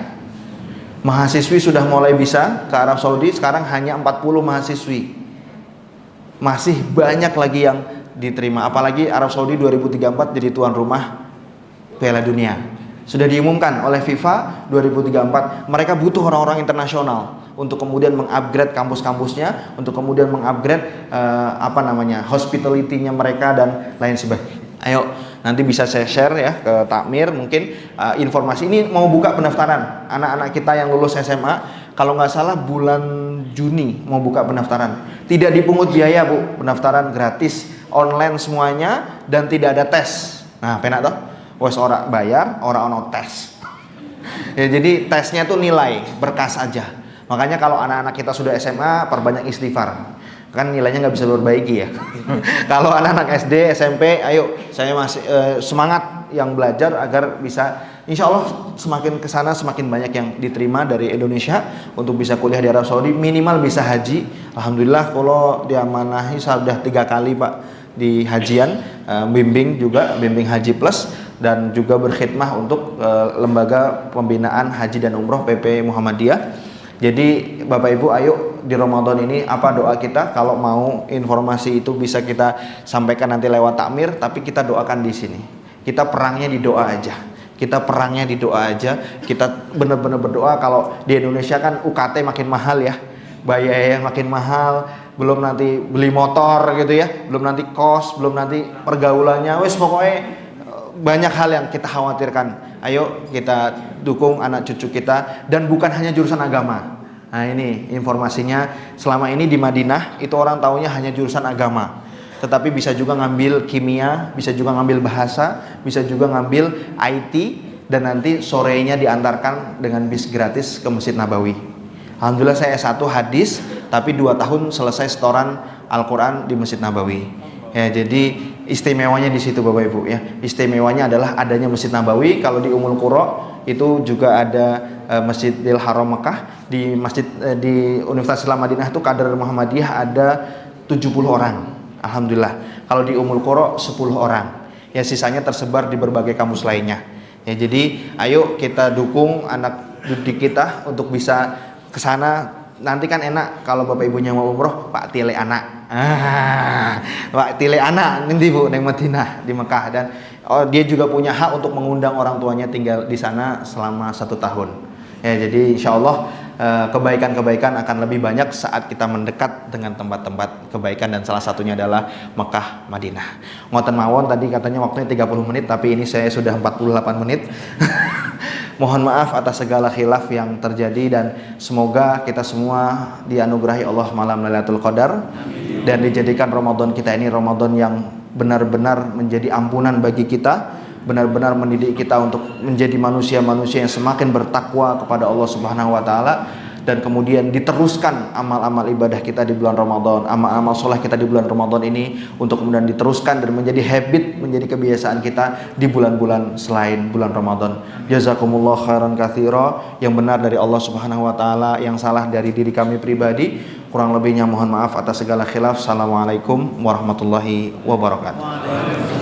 Mahasiswi sudah mulai bisa ke Arab Saudi, sekarang hanya 40 mahasiswi. Masih banyak lagi yang diterima. Apalagi Arab Saudi 2034 jadi tuan rumah Piala Dunia. Sudah diumumkan oleh FIFA 2034, mereka butuh orang-orang internasional untuk kemudian mengupgrade kampus-kampusnya, untuk kemudian mengupgrade hospitality-nya mereka dan lain sebagainya. Ayo nanti bisa saya share ya ke Takmir mungkin informasi ini. Mau buka pendaftaran anak-anak kita yang lulus SMA, kalau nggak salah bulan Juni mau buka pendaftaran. Tidak dipungut biaya, Bu, pendaftaran gratis, online semuanya, dan tidak ada tes. Nah penak toh, wes ora bayar, ora ono tes. Ya, jadi tesnya tuh nilai berkas aja. Makanya kalau anak-anak kita sudah SMA, perbanyak istighfar. Kan nilainya nggak bisa diperbaiki ya. Kalau anak-anak SD, SMP, ayo saya masih semangat yang belajar agar bisa, insya Allah semakin kesana semakin banyak yang diterima dari Indonesia untuk bisa kuliah di Arab Saudi, minimal bisa haji. Alhamdulillah kalau diamanahi sudah 3 kali, Pak, di hajian, bimbing haji plus, dan juga berkhidmah untuk lembaga pembinaan haji dan umroh PP Muhammadiyah. Jadi Bapak Ibu, ayo di Ramadan ini apa doa kita? Kalau mau informasi itu bisa kita sampaikan nanti lewat takmir, tapi kita doakan di sini. Kita perangnya di doa aja. Kita benar-benar berdoa. Kalau di Indonesia kan UKT makin mahal ya, biaya makin mahal, belum nanti beli motor gitu ya, belum nanti kos, belum nanti pergaulannya, wes pokoknya banyak hal yang kita khawatirkan. Ayo kita dukung anak cucu kita, dan bukan hanya jurusan agama. Nah ini informasinya, selama ini di Madinah itu orang taunya hanya jurusan agama, tetapi bisa juga ngambil kimia, bisa juga ngambil bahasa, bisa juga ngambil IT, dan nanti sorenya diantarkan dengan bis gratis ke Masjid Nabawi. Alhamdulillah saya S1 hadis, tapi 2 tahun selesai setoran Al-Quran di Masjid Nabawi. Ya, jadi istimewanya di situ Bapak Ibu ya. Istimewanya adalah adanya Masjid Nabawi. Kalau di Ummul Qura itu juga ada Masjidil Haram Mekah. Di Universitas Islam Madinah itu kader Muhammadiyah ada 70 orang. Alhamdulillah. Kalau di Ummul Qura 10 orang. Ya sisanya tersebar di berbagai kampus lainnya. Ya jadi ayo kita dukung anak didik kita untuk bisa ke sana. Nanti kan enak kalau bapak ibunya mau umroh, Pak Tile anak. Pak Tile anak nanti Bu neng Madinah di Mekah, dan dia juga punya hak untuk mengundang orang tuanya tinggal di sana selama 1 tahun. Ya jadi insya Allah kebaikan-kebaikan akan lebih banyak saat kita mendekat dengan tempat-tempat kebaikan, dan salah satunya adalah Mekah, Madinah. Ngoten mawon tadi katanya waktunya 30 menit, tapi ini saya sudah 48 menit. Mohon maaf atas segala khilaf yang terjadi, dan semoga kita semua dianugerahi Allah malam Lailatul Qadar dan dijadikan Ramadan kita ini Ramadan yang benar-benar menjadi ampunan bagi kita, benar-benar mendidik kita untuk menjadi manusia-manusia yang semakin bertakwa kepada Allah Subhanahu wa taala, dan kemudian diteruskan amal-amal ibadah kita di bulan Ramadan, amal-amal soleh kita di bulan Ramadan ini untuk kemudian diteruskan dan menjadi habit, menjadi kebiasaan kita di bulan-bulan selain bulan Ramadan. Jazakumullah khairan katsira, yang benar dari Allah Subhanahu wa taala, yang salah dari diri kami pribadi. Kurang lebihnya mohon maaf atas segala khilaf. Assalamualaikum warahmatullahi wabarakatuh.